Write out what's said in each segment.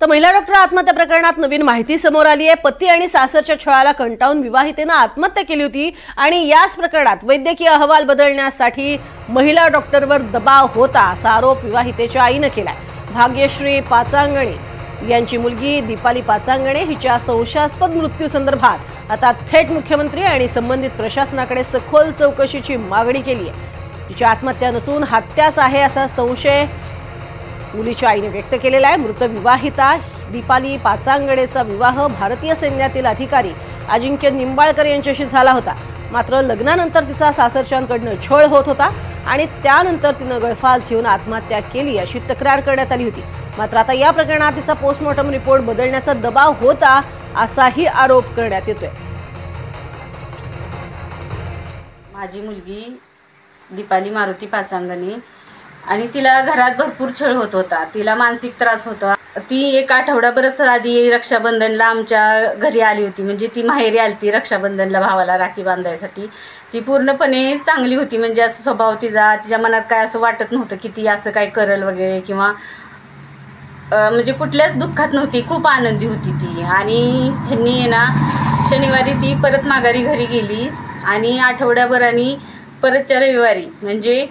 तर महिला डॉक्टर आत्महत्या प्रकरणात नवीन माहिती समोर आली आहे। पती आणि सासरच्या छळाला कंटाळून विवाहितेने आत्महत्या केली होती आणि याच प्रकरणात वैद्यकीय अहवाल बदलण्यासाठी महिला डॉक्टरवर दबाव होता असा आरोप विवाहितेच्या आईने केलाय। भाग्यश्री पाचांगणे यांची मुलगी दीपाली पाचांगणे हिच्या संशयास्पद मृत्यू संदर्भात आता थेट मुख्यमंत्री आणि संबंधित प्रशासनाकडे सखोल चौकशीची मागणी केली आहे। तिची आत्महत्या नसून हत्याच आहे असा संशय मुलीच्या आईने व्यक्त केलेला आहे। मृत विवाहिता दीपाली पाचांगणेचा विवाह भारतीय सैन्यातील अधिकारी अजिंक्य निंबाळकर यांच्याशी झाला होता। मात्र लग्नानंतर तिचा सासरच्यांकडून छळ होत होता आणि त्यानंतर तिने गळफास घेऊन आत्महत्या केली अशी तक्रार करण्यात आली होती। मात्र आता या प्रकरणात तिचा पोस्टमॉर्टम रिपोर्ट बदलण्याचा दबाव होता असाही आरोप करण्यात येतोय। माझी मुलगी दीपाली मारुती पाचांगणे आणि तिला घरात भरपूर छळ होत होता, तिला मानसिक त्रास होता। ती एक आठवडाभरच आधी रक्षाबंधनला आमच्या घरी आली होती, म्हणजे ती माहेरी आली ती रक्षाबंधनला भावाला राखी बांधायसाठी। ती पूर्णपणे चांगली होती, म्हणजे असं स्वभाव तिच्या मनात काय असं वाटत नव्हतं की ती असं काय करल वगैरे, किंवा म्हणजे कुठल्याच दुःखात नव्हती, खूप आनंदी होती ती। आणि ह्यांनी ना शनिवारी ती परत माघारी घरी गेली आणि आठवड्याभराने परतच्या रविवारी म्हणजे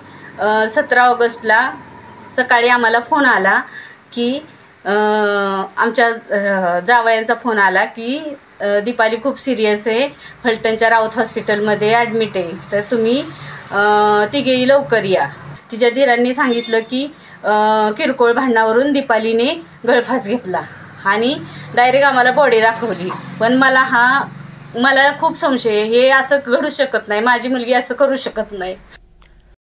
17 ऑगस्टला सकाळी आम्हाला फोन आला की आमच्या जावयांचा फोन आला की दीपाली खूप सिरियस आहे, फलटणच्या राऊत हॉस्पिटलमध्ये ॲडमिट आहे, तर तुम्ही तिघेही लवकर या। तिच्या धीरांनी सांगितलं की किरकोळ भांडणावरून दीपालीने गळफास घेतला आणि डायरेक्ट आम्हाला बॉडी दाखवली। पण मला खूप संशय, हे असं घडू शकत नाही, माझी मुलगी असं करू शकत नाही।